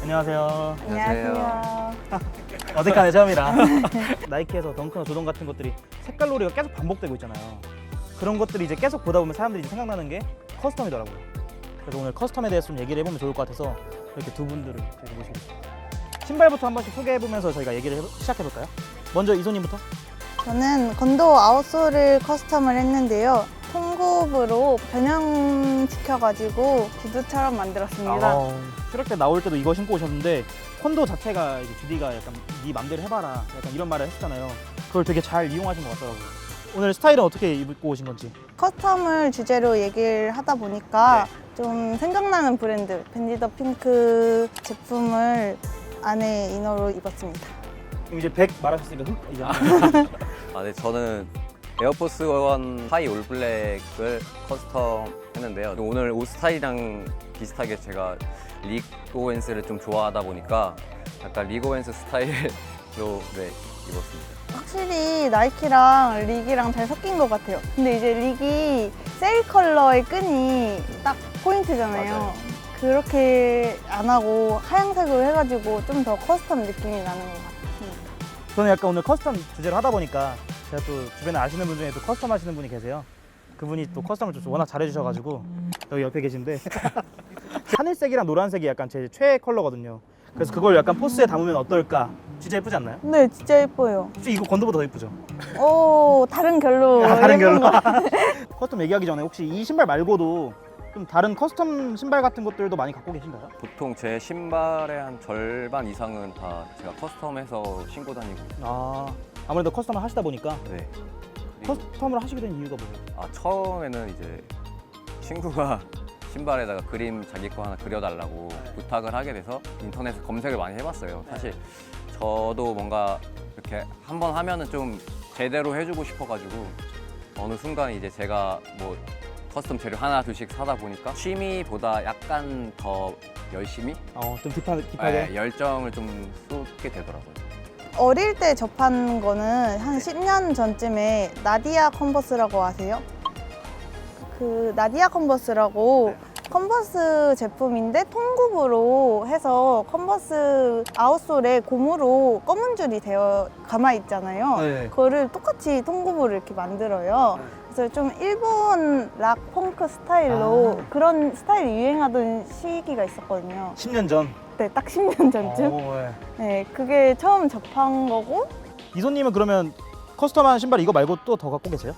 안녕하세요. 안녕하세요. 어색하네 처음이라. 나이키에서 덩크나 조던 같은 것들이 색깔놀이가 계속 반복되고 있잖아요. 그런 것들이 이제 계속 보다 보면 사람들이 생각나는 게 커스텀이더라고요. 그래서 오늘 커스텀에 대해서 좀 얘기를 해보면 좋을 것 같아서 이렇게 두 분들을 저희가 모시겠습니다. 신발부터 한 번씩 소개해보면서 저희가 얘기를 시작해볼까요? 먼저 이소님부터. 저는 건도 아웃솔을 커스텀을 했는데요. 통굽으로 변형시켜가지고 구두처럼 만들었습니다. 수력 때 나올 때도 이거 신고 오셨는데 콘도 자체가 이제 주디가 약간 네 맘대로 해봐라 약간 이런 말을 했었잖아요. 그걸 되게 잘 이용하신 것 같더라고요. 오늘 스타일은 어떻게 입고 오신 건지. 커스텀을 주제로 얘기를 하다 보니까 좀 생각나는 브랜드 밴디 더 핑크 제품을 안에 이너로 입었습니다. 그럼 이제 100 말하셨으니까 흑 이제. 네, 저는 에어포스 원 하이 올블랙을 커스텀 했는데요. 오늘 옷 스타일이랑 비슷하게 제가 리고엔스를 좀 좋아하다 보니까 약간 리고엔스 스타일로 입었습니다. 확실히 나이키랑 릭이랑 잘 섞인 것 같아요. 근데 이제 릭이 세일 컬러의 끈이 딱 포인트잖아요. 맞아요. 그렇게 안 하고 하얀색으로 해가지고 좀 더 커스텀 느낌이 나는 것 같습니다. 저는 약간 오늘 커스텀 주제를 하다 보니까 제가 또 주변에 아시는 분 중에 또 커스텀 하시는 분이 계세요. 그분이 또 커스텀을 좀 워낙 잘해주셔가지고 여기 옆에 계신데 하늘색이랑 노란색이 약간 제 최애 컬러거든요. 그래서 그걸 약간 포스에 담으면 어떨까? 진짜 예쁘지 않나요? 네, 진짜 예뻐요. 혹시 이거 건도보다 더 예쁘죠? 오, 다른 결로 다른 예쁜 결로. 거. 커스텀 얘기하기 전에 혹시 이 신발 말고도 좀 다른 커스텀 신발 같은 것들도 많이 갖고 계신가요? 보통 제 신발의 한 절반 이상은 다 제가 커스텀해서 신고 다니고. 아무래도 커스텀을 하시다 보니까 네. 그리고 커스텀을 하시게 된 이유가 뭐예요? 처음에는 이제 친구가 신발에다가 그림 자기 거 하나 그려달라고 부탁을 하게 돼서 인터넷에 검색을 많이 해봤어요. 사실 저도 뭔가 이렇게 한번 하면은 좀 제대로 해주고 싶어가지고 어느 순간 이제 제가 뭐 커스텀 재료 하나 둘씩 사다 보니까 취미보다 약간 더 열심히 좀 딥하게? 열정을 좀 쏟게 되더라고요. 어릴 때 접한 거는 한 10년 전쯤에 나디아 컨버스라고 아세요? 그 나디아 컨버스라고 컨버스 제품인데 통굽으로 해서 컨버스 아웃솔에 고무로 검은 줄이 되어 감아 있잖아요. 네. 그거를 똑같이 통굽으로 이렇게 만들어요. 그래서 좀 일본 락 펑크 스타일로 그런 스타일이 유행하던 시기가 있었거든요. 10년 전? 네, 딱 10년 전쯤. 네, 그게 처음 접한 거고. 이소님은 그러면 커스텀한 신발 이거 말고 또 더 갖고 계세요?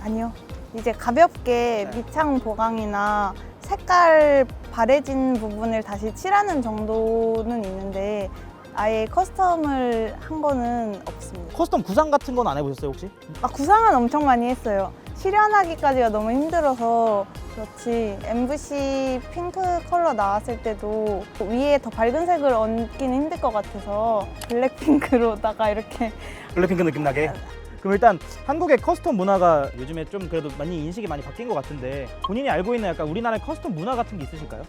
아니요. 이제 가볍게 밑창 보강이나 색깔 바래진 부분을 다시 칠하는 정도는 있는데 아예 커스텀을 한 거는 없습니다. 커스텀 구상 같은 건 안 해보셨어요 혹시? 구상은 엄청 많이 했어요. 실현하기까지가 너무 힘들어서 그렇지. MVC 핑크 컬러 나왔을 때도 위에 더 밝은 색을 얹기는 힘들 것 같아서 블랙핑크로다가 이렇게 블랙핑크 느낌 나게? 그럼 일단 한국의 커스텀 문화가 요즘에 좀 그래도 많이 인식이 많이 바뀐 것 같은데 본인이 알고 있는 약간 우리나라의 커스텀 문화 같은 게 있으실까요?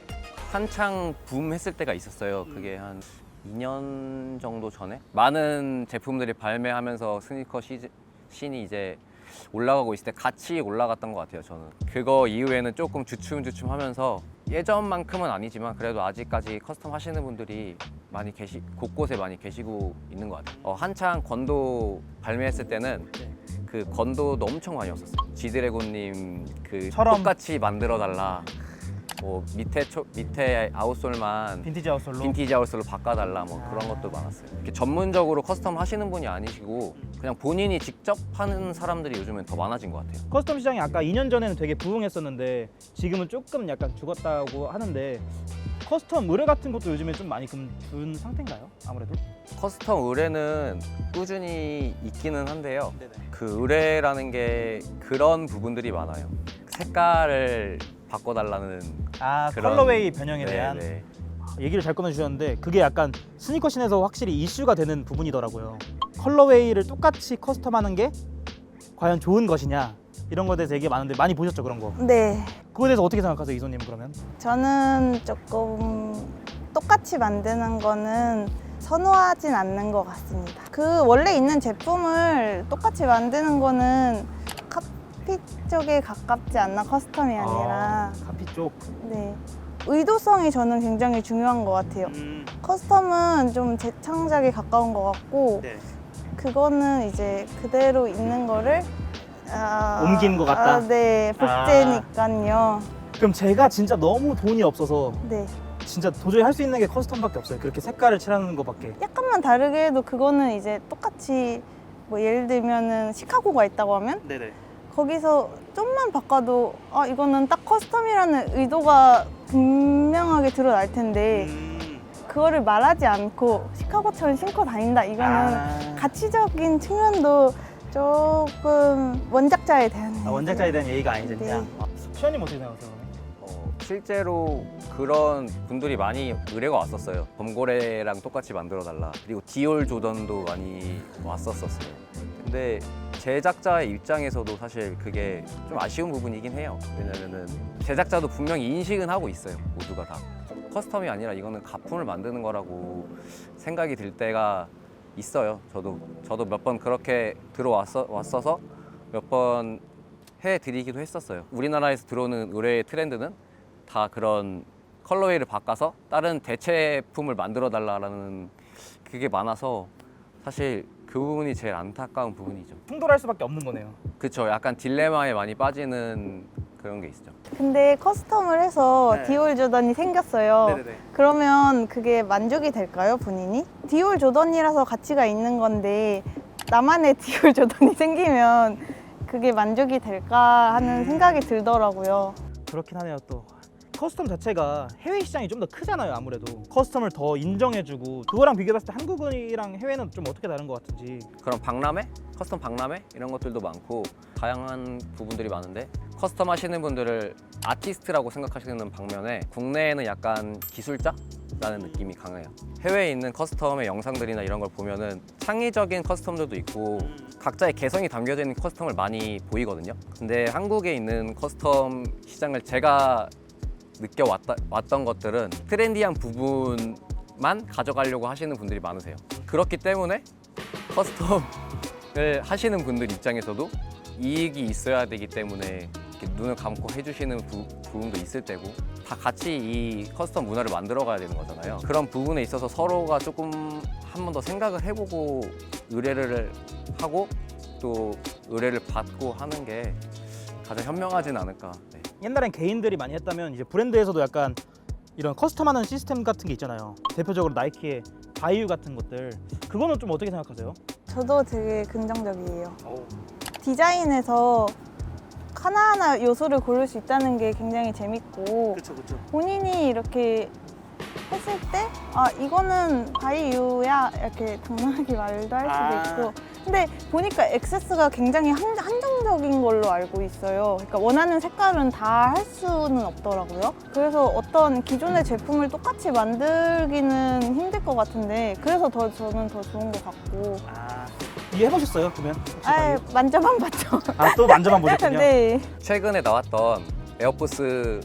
한창 붐 했을 때가 있었어요. 그게 한 2년 정도 전에 많은 제품들이 발매하면서 스니커 씬이 이제 올라가고 있을 때 같이 올라갔던 것 같아요. 저는 그거 이후에는 조금 주춤주춤하면서 예전만큼은 아니지만 그래도 아직까지 커스텀 하시는 분들이 많이 곳곳에 많이 계시고 있는 것 같아요. 한창 건도 발매했을 때는 그 건도도 엄청 많이 왔었어요. 지드래곤님 그 똑같이 만들어 달라. 뭐 밑에 아웃솔만 빈티지 아웃솔로 바꿔달라 뭐 그런 것도 많았어요. 이렇게 전문적으로 커스텀 하시는 분이 아니시고 그냥 본인이 직접 하는 사람들이 요즘엔 더 많아진 것 같아요. 커스텀 시장이 아까 2년 전에는 되게 부흥했었는데 지금은 조금 약간 죽었다고 하는데 커스텀 의뢰 같은 것도 요즘에 좀 많이 준 상태인가요? 아무래도? 커스텀 의뢰는 꾸준히 있기는 한데요. 그 의뢰라는 게 그런 부분들이 많아요. 색깔을 바꿔달라는 그런- 컬러웨이 변형에 대한 네. 얘기를 잘 꺼내주셨는데 그게 약간 스니커 씬에서 확실히 이슈가 되는 부분이더라고요. 컬러웨이를 똑같이 커스텀하는 게 과연 좋은 것이냐 이런 거에 대해서 얘기가 많은데 많이 보셨죠 그런 거? 네. 그거에 대해서 어떻게 생각하세요 이소님 그러면? 저는 조금 똑같이 만드는 거는 선호하진 않는 것 같습니다. 그 원래 있는 제품을 똑같이 만드는 거는 카피 쪽에 가깝지 않나, 커스텀이 아니라. 카피 쪽. 네. 의도성이 저는 굉장히 중요한 것 같아요. 커스텀은 좀 재창작에 가까운 것 같고, 네. 그거는 이제 그대로 있는 거를 옮긴 것 같다? 네, 복제니까요. 그럼 제가 진짜 너무 돈이 없어서 네. 진짜 도저히 할 수 있는 게 커스텀밖에 없어요. 그렇게 색깔을 칠하는 것밖에. 약간만 다르게 해도 그거는 이제 똑같이 뭐 예를 들면은 시카고가 있다고 하면 네네. 거기서 좀만 바꿔도 이거는 딱 커스텀이라는 의도가 분명하게 드러날 텐데 그거를 말하지 않고 시카고처럼 신고 다닌다, 이거는 가치적인 측면도 조금 원작자에 대한 원작자에 대한 예의가 아니지. 네. 시현님 어떻게 생각하세요? 실제로 그런 분들이 많이 의뢰가 왔었어요. 범고래랑 똑같이 만들어 달라. 그리고 디올 조던도 많이 왔었었어요. 근데 제작자의 입장에서도 사실 그게 좀 아쉬운 부분이긴 해요. 왜냐면은 제작자도 분명히 인식은 하고 있어요. 모두가 다. 커스텀이 아니라 이거는 가품을 만드는 거라고 생각이 들 때가 있어요. 저도 몇 번 그렇게 왔어서 몇 번 해드리기도 했었어요. 우리나라에서 들어오는 의뢰의 트렌드는 다 그런 컬러웨이를 바꿔서 다른 대체품을 만들어 달라는 그게 많아서 사실 그 부분이 제일 안타까운 부분이죠. 충돌할 수밖에 없는 거네요. 그쵸. 약간 딜레마에 많이 빠지는 그런 게 있죠. 근데 커스텀을 해서 네. 디올 조던이 생겼어요. 네네네. 그러면 그게 만족이 될까요, 본인이? 디올 조던이라서 가치가 있는 건데 나만의 디올 조던이 생기면 그게 만족이 될까 하는 생각이 들더라고요. 그렇긴 하네요. 또 커스텀 자체가 해외 시장이 좀 더 크잖아요. 아무래도 커스텀을 더 인정해주고 그거랑 비교했을 때 한국이랑 해외는 좀 어떻게 다른 것 같은지. 그런 박람회? 커스텀 박람회? 이런 것들도 많고 다양한 부분들이 많은데 커스텀 하시는 분들을 아티스트라고 생각하시는 방면에 국내에는 약간 기술자라는 느낌이 강해요. 해외에 있는 커스텀의 영상들이나 이런 걸 보면은 창의적인 커스텀들도 있고 각자의 개성이 담겨져 있는 커스텀을 많이 보이거든요. 근데 한국에 있는 커스텀 시장을 제가 느껴왔던 것들은 트렌디한 부분만 가져가려고 하시는 분들이 많으세요. 그렇기 때문에 커스텀을 하시는 분들 입장에서도 이익이 있어야 되기 때문에 이렇게 눈을 감고 해주시는 부분도 있을 테고 다 같이 이 커스텀 문화를 만들어 가야 되는 거잖아요. 그런 부분에 있어서 서로가 조금 한 번 더 생각을 해보고 의뢰를 하고 또 의뢰를 받고 하는 게 가장 현명하진 않을까. 네. 옛날엔 개인들이 많이 했다면 이제 브랜드에서도 약간 이런 커스텀하는 시스템 같은 게 있잖아요. 대표적으로 나이키의 바이유 같은 것들. 그거는 좀 어떻게 생각하세요? 저도 되게 긍정적이에요. 디자인에서 하나하나 요소를 고를 수 있다는 게 굉장히 재밌고 그렇죠. 본인이 이렇게 했을 때 이거는 바이유야 이렇게 당당하게 말도 할 수도 있고 근데 보니까 액세스가 굉장히 한정적인 걸로 알고 있어요. 그러니까 원하는 색깔은 다 할 수는 없더라고요. 그래서 어떤 기존의 제품을 똑같이 만들기는 힘들 것 같은데 그래서 저는 더 좋은 것 같고 이해해보셨어요? 그러면? 혹시 바이유? 만져만 봤죠. 또 만져만 보셨군요. 네. 최근에 나왔던 에어포스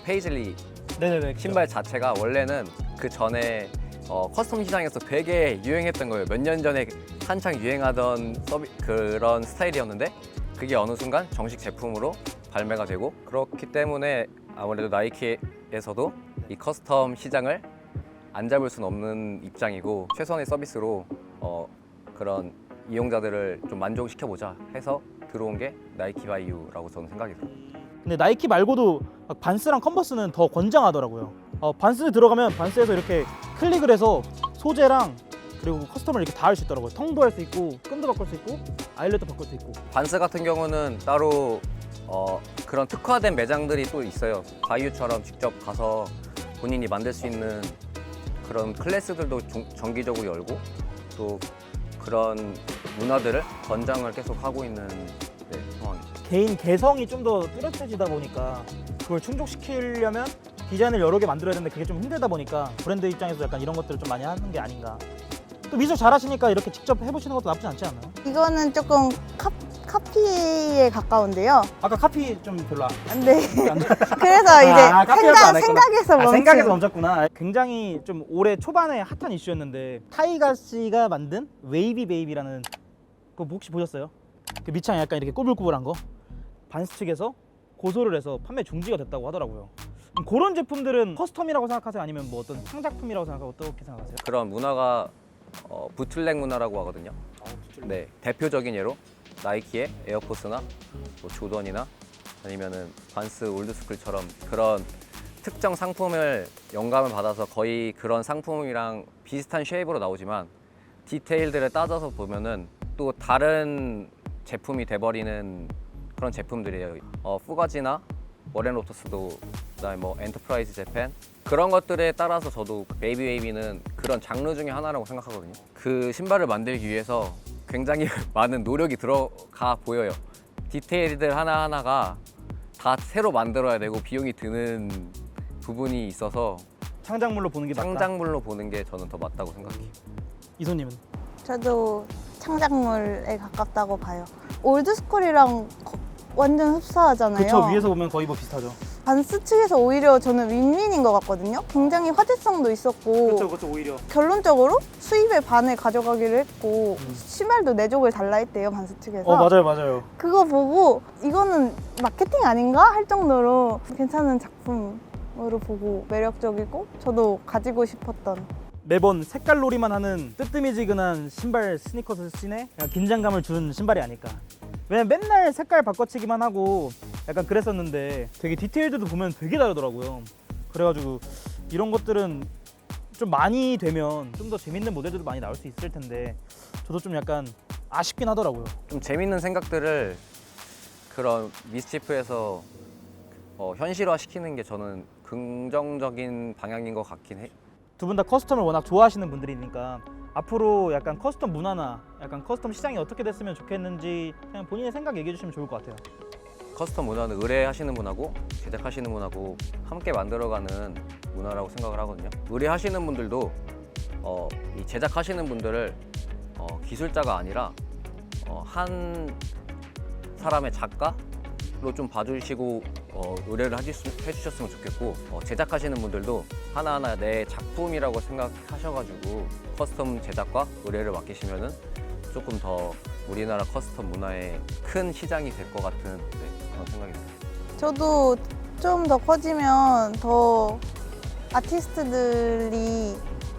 페이즐리 네네네. 신발 자체가 원래는 그 전에 커스텀 시장에서 되게 유행했던 거예요. 몇 년 전에 한창 유행하던 그런 스타일이었는데 그게 어느 순간 정식 제품으로 발매가 되고 그렇기 때문에 아무래도 나이키에서도 이 커스텀 시장을 안 잡을 수는 없는 입장이고 최선의 서비스로 그런 이용자들을 좀 만족시켜보자 해서 들어온 게 나이키 바이유라고 저는 생각이 들어요. 근데 나이키 말고도 막 반스랑 컨버스는 더 권장하더라고요. 반스 들어가면 반스에서 이렇게 클릭을 해서 소재랑 그리고 커스텀을 이렇게 다 할 수 있더라고요. 텅도 할 수 있고 끈도 바꿀 수 있고 아일렛도 바꿀 수 있고. 반스 같은 경우는 따로 그런 특화된 매장들이 또 있어요. 바이유처럼 직접 가서 본인이 만들 수 있는 그런 클래스들도 정기적으로 열고 또 그런 문화들을 권장을 계속 하고 있는 상황입니다. 개인 개성이 좀 더 뚜렷해지다 보니까 그걸 충족시키려면 디자인을 여러 개 만들어야 되는데 그게 좀 힘들다 보니까 브랜드 입장에서 약간 이런 것들을 좀 많이 하는 게 아닌가. 또 미술 잘하시니까 이렇게 직접 해보시는 것도 나쁘지 않지 않나요? 이거는 조금 카피에 가까운데요. 아까 카피 좀 별로 네. 안 그래서 이제 카피라고 안 했구나. 생각에서 멈춘. 생각에서 멈췄구나. 굉장히 좀 올해 초반에 핫한 이슈였는데 타이가 씨가 만든 웨이비 베이비라는 그거 혹시 보셨어요? 그 밑창 약간 이렇게 꼬불꼬불한 거 반스 측에서 고소를 해서 판매 중지가 됐다고 하더라고요. 그럼 그런 제품들은 커스텀이라고 생각하세요? 아니면 뭐 어떤 창작품이라고 생각하고 어떻게 생각하세요? 그런 문화가 부틀렉 문화라고 하거든요. 네, 대표적인 예로 나이키의 에어포스나 뭐 조던이나 아니면은 반스 올드스쿨처럼 그런 특정 상품을 영감을 받아서 거의 그런 상품이랑 비슷한 쉐입으로 나오지만 디테일들을 따져서 보면은 또 다른 제품이 돼버리는 그런 제품들이에요. 푸가지나 워렌로터스도 그다음에 뭐 엔터프라이즈 재팬 그런 것들에 따라서 저도 베이비 웨이비는 그런 장르 중에 하나라고 생각하거든요. 그 신발을 만들기 위해서 굉장히 많은 노력이 들어가 보여요. 디테일들 하나하나가 다 새로 만들어야 되고 비용이 드는 부분이 있어서 창작물로 보는 게 맞다. 창작물로 보는 게 저는 더 맞다고 생각해요. 이소님은? 저도 창작물에 가깝다고 봐요. 올드스쿨이랑 완전 흡사하잖아요. 그쵸, 위에서 보면 거의 뭐 비슷하죠. 반스 측에서 오히려 저는 윈윈인 것 같거든요. 굉장히 화제성도 있었고 그쵸 오히려. 결론적으로 수입의 반을 가져가기로 했고 신발도 4족을 달라 했대요, 반스 측에서. 맞아요. 그거 보고 이거는 마케팅 아닌가? 할 정도로 괜찮은 작품으로 보고 매력적이고 저도 가지고 싶었던. 매번 색깔놀이만 하는 뜨뜨미지근한 신발 스니커스 씬에 약간 긴장감을 준 신발이 아닐까. 왜냐면 맨날 색깔 바꿔치기만 하고 약간 그랬었는데 되게 디테일들도 보면 되게 다르더라고요. 그래가지고 이런 것들은 좀 많이 되면 좀 더 재밌는 모델들도 많이 나올 수 있을 텐데 저도 좀 약간 아쉽긴 하더라고요. 좀 재밌는 생각들을 그런 미스치프에서 현실화 시키는 게 저는 긍정적인 방향인 것 같긴 해. 두 분 다 커스텀을 워낙 좋아하시는 분들이니까 앞으로 약간 커스텀 문화나 약간 커스텀 시장이 어떻게 됐으면 좋겠는지 그냥 본인의 생각 얘기해 주시면 좋을 것 같아요. 커스텀 문화는 의뢰하시는 분하고 제작하시는 분하고 함께 만들어가는 문화라고 생각을 하거든요. 의뢰하시는 분들도 이 제작하시는 분들을 기술자가 아니라 한 사람의 작가로 좀 봐주시고 의뢰를 해주셨으면 좋겠고 제작하시는 분들도 하나하나 내 작품이라고 생각하셔가지고 커스텀 제작과 의뢰를 맡기시면은 조금 더 우리나라 커스텀 문화에 큰 시장이 될 것 같은 그런 생각이 듭니다. 저도 좀 더 커지면 더 아티스트들이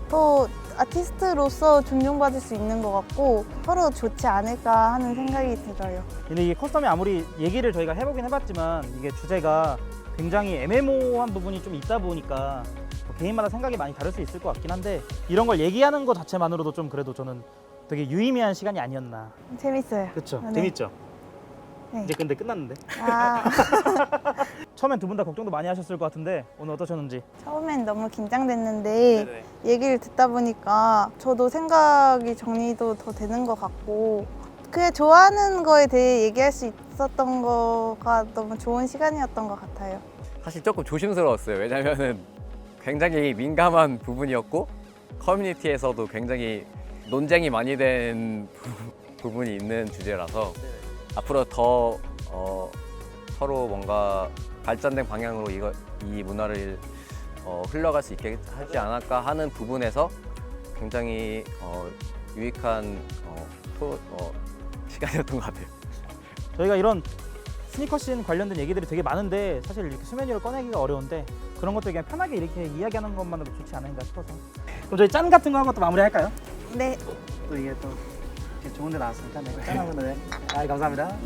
더 아티스트로서 존중받을 수 있는 것 같고 서로 좋지 않을까 하는 생각이 들어요. 근데 이게 커스텀이 아무리 얘기를 저희가 해보긴 해봤지만 이게 주제가 굉장히 애매모호한 부분이 좀 있다 보니까 뭐 개인마다 생각이 많이 다를 수 있을 것 같긴 한데 이런 걸 얘기하는 것 자체만으로도 좀 그래도 저는 되게 유의미한 시간이 아니었나. 재밌어요. 그렇죠. 네. 재밌죠. 네. 이제 근데 끝났는데. 아, 처음엔 두 분 다 걱정도 많이 하셨을 것 같은데 오늘 어떠셨는지. 처음엔 너무 긴장됐는데 얘기를 듣다 보니까 저도 생각이 정리도 더 되는 것 같고 그냥 좋아하는 거에 대해 얘기할 수 있었던 거가 너무 좋은 시간이었던 것 같아요. 사실 조금 조심스러웠어요. 왜냐면은 굉장히 민감한 부분이었고 커뮤니티에서도 굉장히 논쟁이 많이 된 부분이 있는 주제라서 앞으로 더 서로 뭔가 발전된 방향으로 이 문화를 흘러갈 수 있게 하지 않을까 하는 부분에서 굉장히 유익한 시간이었던 것 같아요. 저희가 이런 스니커씬 관련된 얘기들이 되게 많은데 사실 이렇게 수면 위로 꺼내기가 어려운데 그런 것들 그냥 편하게 이렇게 이야기하는 것만으로도 좋지 않은가 싶어서 그럼 저희 짠 같은 거 한 것도 마무리할까요? 네. 또 이게 또 좋은 데 나왔으니까 네, 짠 하면 네. 감사합니다.